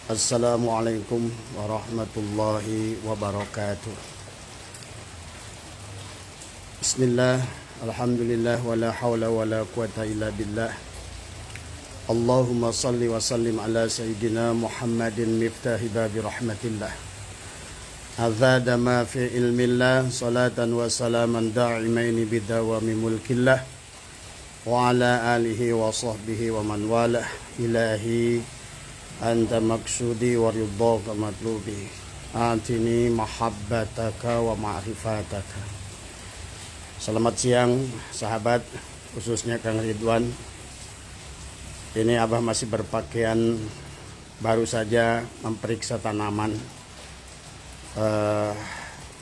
Assalamualaikum warahmatullahi wabarakatuh. Bismillah, alhamdulillah, wala hawla wala quwata illa billah. Allahumma salli wa sallim ala sayyidina Muhammadin miftahi babi rahmatillah. Azada ma fi ilmillah, salatan wa salaman da'imaini bidawami mulkillah. Wa ala alihi wa sahbihi wa man walah. Ilahi anta maksudi wa ridhaka matlubi, atini mahabbataka wa ma'rifataka. Selamat siang sahabat, khususnya Kang Ridwan. Ini Abah masih berpakaian, baru saja memeriksa tanaman.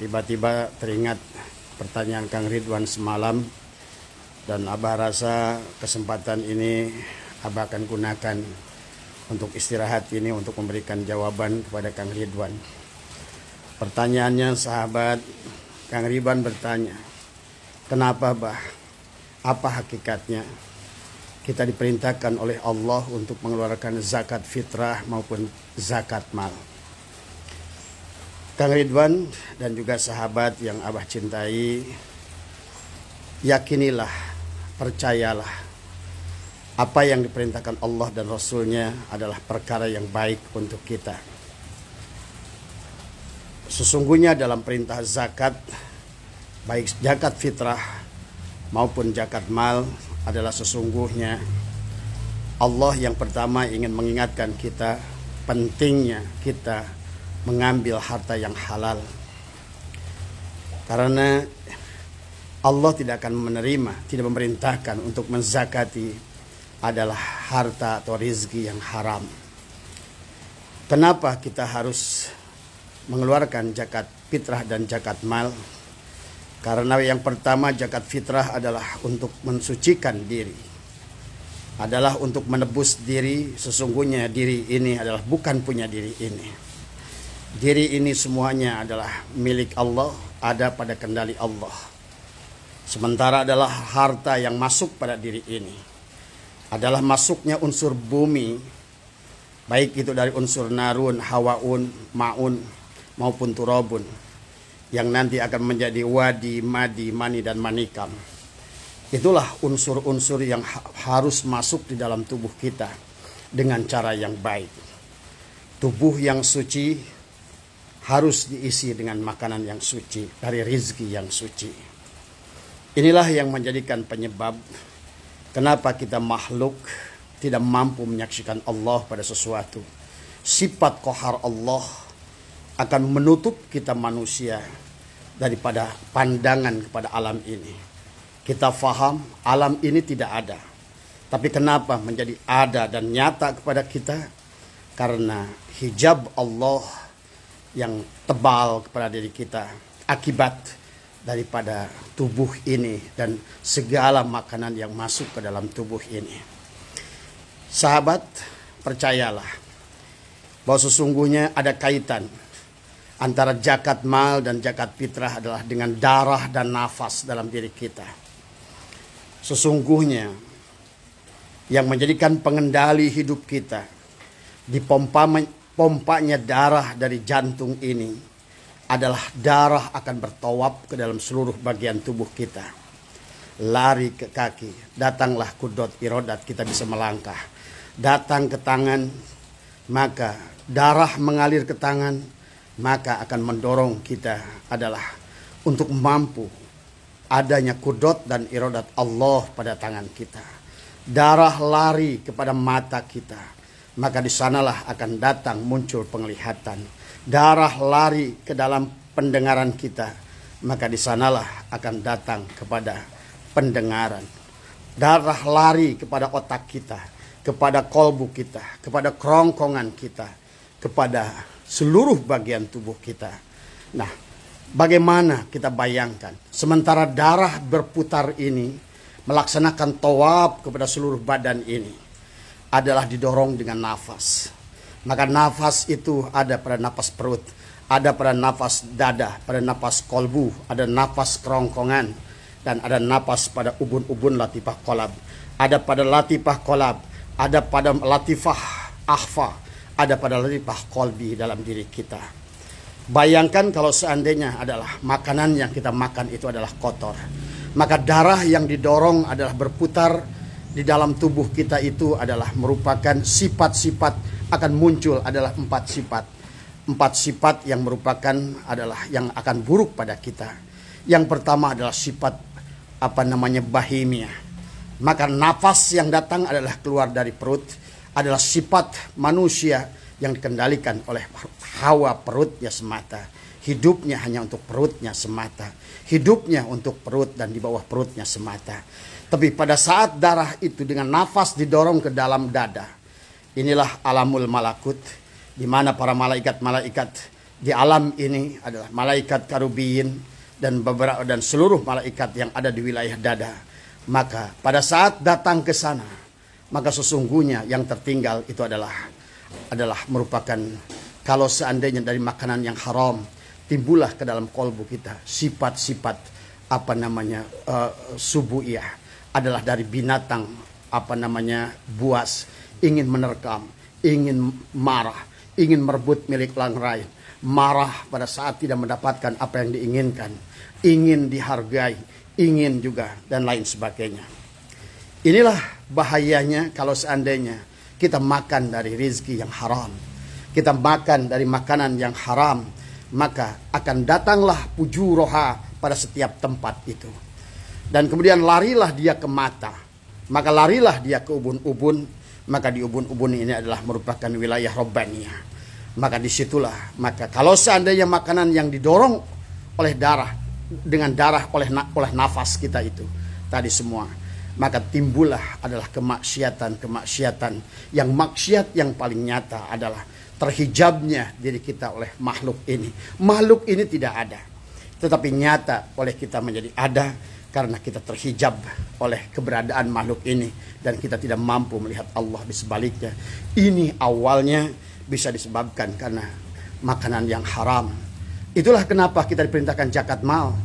Tiba-tiba teringat pertanyaan Kang Ridwan semalam, dan Abah rasa kesempatan ini Abah akan gunakan untuk istirahat ini untuk memberikan jawaban kepada Kang Ridwan. Pertanyaannya sahabat, Kang Ridwan bertanya, kenapa bah? Apa hakikatnya kita diperintahkan oleh Allah untuk mengeluarkan zakat fitrah maupun zakat mal? Kang Ridwan dan juga sahabat yang Abah cintai, yakinilah, percayalah, apa yang diperintahkan Allah dan Rasulnya adalah perkara yang baik untuk kita. Sesungguhnya dalam perintah zakat, baik zakat fitrah maupun zakat mal, adalah sesungguhnya Allah yang pertama ingin mengingatkan kita pentingnya kita mengambil harta yang halal. Karena Allah tidak akan menerima, tidak memerintahkan untuk menzakati adalah harta atau rezeki yang haram. Kenapa kita harus mengeluarkan zakat fitrah dan zakat mal? Karena yang pertama, zakat fitrah adalah untuk mensucikan diri, adalah untuk menebus diri. Sesungguhnya diri ini adalah bukan punya diri ini. Diri ini semuanya adalah milik Allah, ada pada kendali Allah. Sementara adalah harta yang masuk pada diri ini adalah masuknya unsur bumi, baik itu dari unsur narun, hawaun, maun maupun turabun, yang nanti akan menjadi wadi, madi, mani dan manikam. Itulah unsur-unsur yang harus masuk di dalam tubuh kita dengan cara yang baik. Tubuh yang suci harus diisi dengan makanan yang suci dari rezeki yang suci. Inilah yang menjadikan penyebab kenapa kita makhluk tidak mampu menyaksikan Allah pada sesuatu. Sifat qahar Allah akan menutup kita manusia daripada pandangan kepada alam ini. Kita faham alam ini tidak ada. Tapi kenapa menjadi ada dan nyata kepada kita? Karena hijab Allah yang tebal kepada diri kita akibat daripada tubuh ini dan segala makanan yang masuk ke dalam tubuh ini. Sahabat, percayalah bahwa sesungguhnya ada kaitan antara zakat mal dan zakat fitrah adalah dengan darah dan nafas dalam diri kita. Sesungguhnya yang menjadikan pengendali hidup kita di pompanya darah dari jantung ini adalah darah akan bertawab ke dalam seluruh bagian tubuh kita. Lari ke kaki, datanglah kudot irodat, kita bisa melangkah. Datang ke tangan, maka darah mengalir ke tangan, maka akan mendorong kita adalah untuk mampu adanya kudot dan irodat Allah pada tangan kita. Darah lari kepada mata kita, maka di sanalah akan datang muncul penglihatan. Darah lari ke dalam pendengaran kita, maka di sanalah akan datang kepada pendengaran. Darah lari kepada otak kita, kepada kolbu kita, kepada kerongkongan kita, kepada seluruh bagian tubuh kita. Nah, bagaimana kita bayangkan sementara darah berputar ini melaksanakan tawaf kepada seluruh badan ini adalah didorong dengan nafas. Maka nafas itu ada pada nafas perut, ada pada nafas dada, pada nafas kolbu, ada nafas kerongkongan, dan ada nafas pada ubun-ubun latifah kolab. Ada pada latifah kolab, ada pada latifah akhfa, ada pada latipah kolbi dalam diri kita. Bayangkan kalau seandainya adalah makanan yang kita makan itu adalah kotor, maka darah yang didorong adalah berputar di dalam tubuh kita itu adalah merupakan sifat-sifat akan muncul adalah 4 sifat. 4 sifat yang merupakan adalah yang akan buruk pada kita. Yang pertama adalah sifat bahimia. Maka nafas yang datang adalah keluar dari perut adalah sifat manusia yang dikendalikan oleh hawa perutnya semata. Hidupnya hanya untuk perutnya semata. Hidupnya untuk perut dan di bawah perutnya semata. Tapi pada saat darah itu dengan nafas didorong ke dalam dada, inilah alamul malakut, di mana para malaikat-malaikat di alam ini adalah malaikat karubiyin dan seluruh malaikat yang ada di wilayah dada. Maka pada saat datang ke sana, maka sesungguhnya yang tertinggal itu adalah merupakan kalau seandainya dari makanan yang haram timbullah ke dalam kolbu kita sifat-sifat subu'iyah, adalah dari binatang buas, ingin menerkam, ingin marah, ingin merebut milik orang lain, marah pada saat tidak mendapatkan apa yang diinginkan, ingin dihargai, ingin juga dan lain sebagainya. Inilah bahayanya kalau seandainya kita makan dari rezeki yang haram, kita makan dari makanan yang haram, maka akan datanglah pujuroha pada setiap tempat itu. Dan kemudian larilah dia ke mata, maka larilah dia ke ubun-ubun, maka di ubun-ubun ini adalah merupakan wilayah robbaniyah. Maka disitulah, maka kalau seandainya makanan yang didorong oleh darah, dengan darah oleh nafas kita itu tadi semua, maka timbullah adalah kemaksiatan yang maksiat yang paling nyata adalah terhijabnya diri kita oleh makhluk ini. Makhluk ini tidak ada, tetapi nyata oleh kita menjadi ada karena kita terhijab oleh keberadaan makhluk ini dan kita tidak mampu melihat Allah di sebaliknya. Ini awalnya bisa disebabkan karena makanan yang haram. Itulah kenapa kita diperintahkan zakat mal,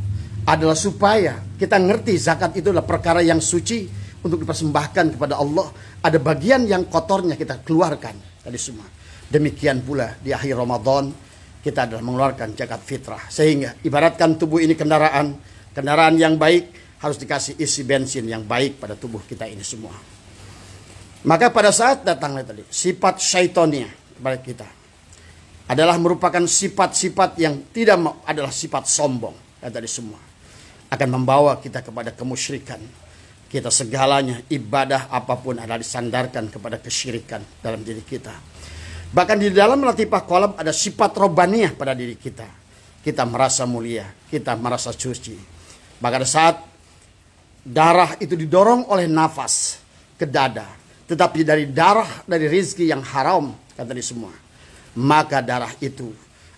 adalah supaya kita ngerti zakat itu adalah perkara yang suci untuk dipersembahkan kepada Allah. Ada bagian yang kotornya kita keluarkan tadi semua. Demikian pula di akhir Ramadan kita adalah mengeluarkan zakat fitrah, sehingga ibaratkan tubuh ini kendaraan yang baik, harus dikasih isi bensin yang baik pada tubuh kita ini semua. Maka pada saat datangnya tadi sifat syaitonia kepada kita adalah merupakan sifat-sifat yang tidak adalah sifat sombong dan tadi semua akan membawa kita kepada kemusyrikan. Kita segalanya ibadah apapun adalah disandarkan kepada kesyirikan dalam diri kita. Bahkan di dalam latifah kolab ada sifat robbaniyah pada diri kita. Kita merasa mulia, kita merasa suci. Bahkan saat darah itu didorong oleh nafas ke dada, tetapi dari rezeki yang haram kata di semua, maka darah itu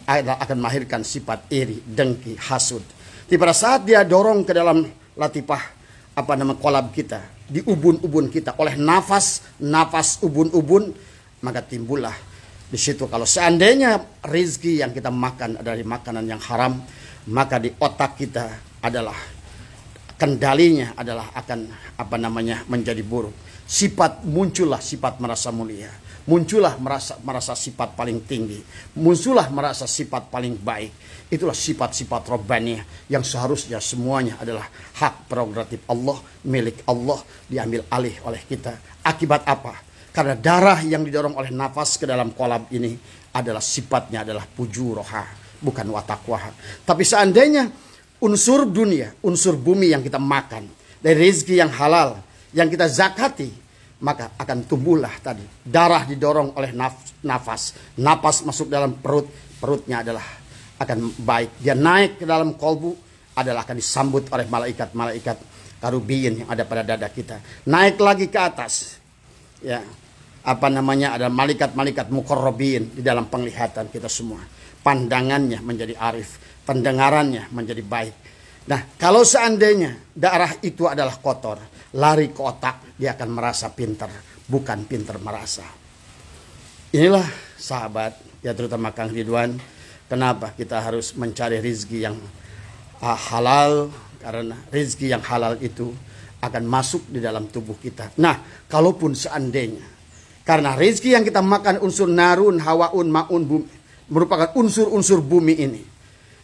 akan melahirkan sifat iri, dengki, hasud. Di pada saat dia dorong ke dalam latifah kolab kita, di ubun-ubun kita oleh nafas ubun-ubun, maka timbullah di situ kalau seandainya rezeki yang kita makan dari makanan yang haram, maka di otak kita adalah kendalinya adalah akan menjadi buruk. Muncullah sifat merasa mulia, muncullah merasa sifat paling tinggi, muncullah merasa sifat paling baik. Itulah sifat-sifat robbaniyah yang seharusnya semuanya adalah hak prerogatif Allah, milik Allah, diambil alih oleh kita. Akibat apa? Karena darah yang didorong oleh nafas ke dalam kolab ini adalah sifatnya adalah pujuroha, bukan watakwaha. Tapi seandainya unsur dunia, unsur bumi yang kita makan dari rezeki yang halal yang kita zakati, maka akan tumbuhlah tadi darah didorong oleh nafas masuk dalam perutnya adalah akan baik. Dia naik ke dalam kolbu adalah akan disambut oleh malaikat karubiyin yang ada pada dada kita. Naik lagi ke atas, ya ada malaikat muqarrabin di dalam penglihatan kita semua. Pandangannya menjadi arif, pendengarannya menjadi baik. Nah, kalau seandainya darah itu adalah kotor, lari ke otak, dia akan merasa pintar, bukan pintar merasa. Inilah sahabat, ya terutama Kang Ridwan, kenapa kita harus mencari rezeki yang halal, karena rezeki yang halal itu akan masuk di dalam tubuh kita. Nah, kalaupun seandainya Karena rezeki yang kita makan unsur narun, hawaun, maun, bumi, merupakan unsur-unsur bumi ini.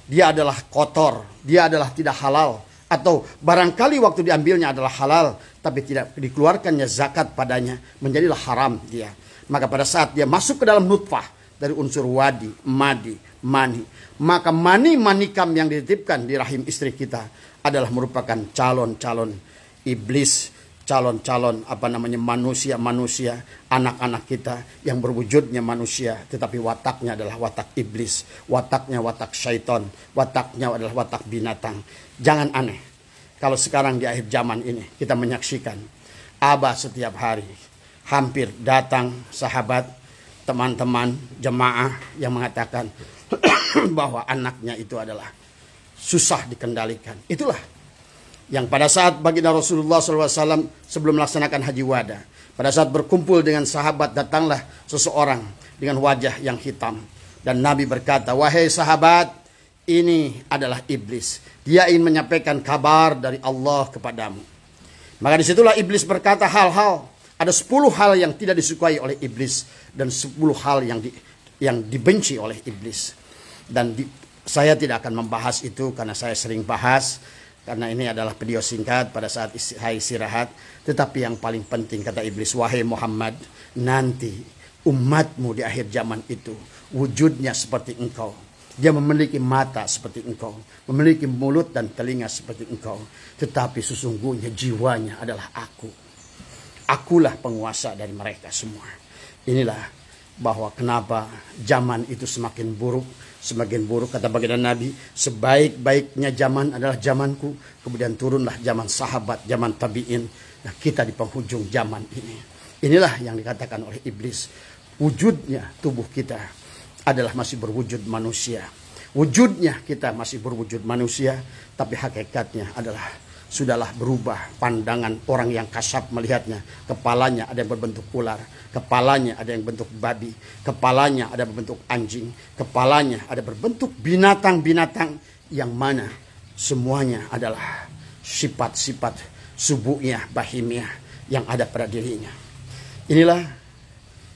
Dia adalah kotor, dia adalah tidak halal. Atau barangkali waktu diambilnya adalah halal, tapi tidak dikeluarkannya zakat padanya, menjadilah haram dia. Maka pada saat dia masuk ke dalam nutfah dari unsur wadi, madi, mani, maka manikam yang dititipkan di rahim istri kita adalah merupakan calon-calon iblis, calon-calon manusia-manusia, anak-anak kita yang berwujudnya manusia, tetapi wataknya adalah watak iblis, wataknya watak syaitan, wataknya adalah watak binatang. Jangan aneh kalau sekarang di akhir zaman ini kita menyaksikan Abah setiap hari hampir datang sahabat, teman-teman, jemaah yang mengatakan bahwa anaknya itu adalah susah dikendalikan. Itulah yang pada saat baginda Rasulullah SAW sebelum melaksanakan haji wada, pada saat berkumpul dengan sahabat, datanglah seseorang dengan wajah yang hitam. Dan Nabi berkata, wahai sahabat, ini adalah iblis. Dia ingin menyampaikan kabar dari Allah kepadamu. Maka disitulah iblis berkata ada 10 hal yang tidak disukai oleh iblis. Dan 10 hal yang dibenci oleh iblis. Dan saya tidak akan membahas itu karena saya sering bahas. Karena ini adalah video singkat pada saat saya istirahat. Tetapi yang paling penting kata iblis, wahai Muhammad, nanti umatmu di akhir zaman itu wujudnya seperti engkau. Dia memiliki mata seperti engkau, memiliki mulut dan telinga seperti engkau. Tetapi sesungguhnya jiwanya adalah aku. Akulah penguasa dari mereka semua. Inilah bahwa kenapa zaman itu semakin buruk. Semakin buruk, kata baginda Nabi, sebaik-baiknya zaman adalah zamanku. Kemudian turunlah zaman sahabat, zaman tabi'in. Nah, kita di penghujung zaman ini. Inilah yang dikatakan oleh iblis. Wujudnya tubuh kita adalah masih berwujud manusia. Wujudnya kita masih berwujud manusia. Tapi hakikatnya adalah sudahlah berubah pandangan orang yang kasat melihatnya. Kepalanya ada yang berbentuk ular, kepalanya ada yang berbentuk babi, kepalanya ada berbentuk anjing, kepalanya ada berbentuk binatang-binatang yang mana semuanya adalah sifat-sifat subuhnya, bahimiyah yang ada pada dirinya. Inilah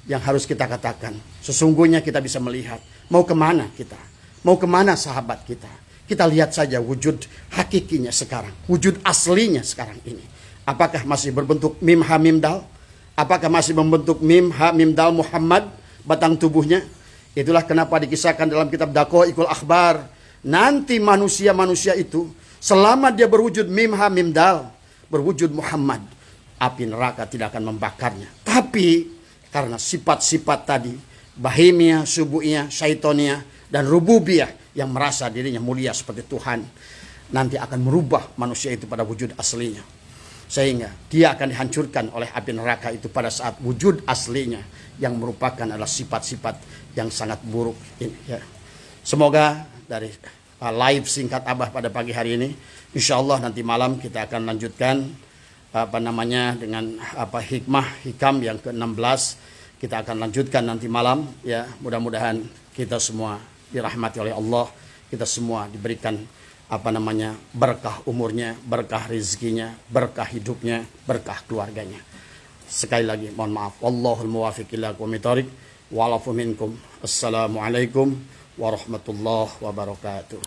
yang harus kita katakan. Sesungguhnya kita bisa melihat mau kemana kita, mau kemana sahabat kita. Kita lihat saja wujud hakikinya sekarang. Wujud aslinya sekarang ini. Apakah masih berbentuk mim ha mim dal? Apakah masih membentuk mim ha mim dal Muhammad batang tubuhnya? Itulah kenapa dikisahkan dalam kitab Daqaiqul Akhbar. Nanti manusia-manusia itu selama dia berwujud mim ha mim dal, berwujud Muhammad, api neraka tidak akan membakarnya. Tapi karena sifat-sifat tadi, bahimiyah, subuhiyah, syaitonia, dan rububiyah, yang merasa dirinya mulia seperti Tuhan, nanti akan merubah manusia itu pada wujud aslinya. Sehingga dia akan dihancurkan oleh api neraka itu pada saat wujud aslinya yang merupakan adalah sifat-sifat yang sangat buruk ini, ya. Semoga dari live singkat Abah pada pagi hari ini, insya Allah nanti malam kita akan lanjutkan dengan hikam yang ke-16. Kita akan lanjutkan nanti malam, ya. Mudah-mudahan kita semua dirahmati oleh Allah, kita semua diberikan berkah umurnya, berkah rezekinya, berkah hidupnya, berkah keluarganya. Sekali lagi mohon maaf. Wallahul muwaffiq ila aqwamit thoriq. Wa'alafu minkum. Assalamualaikum warahmatullahi wabarakatuh.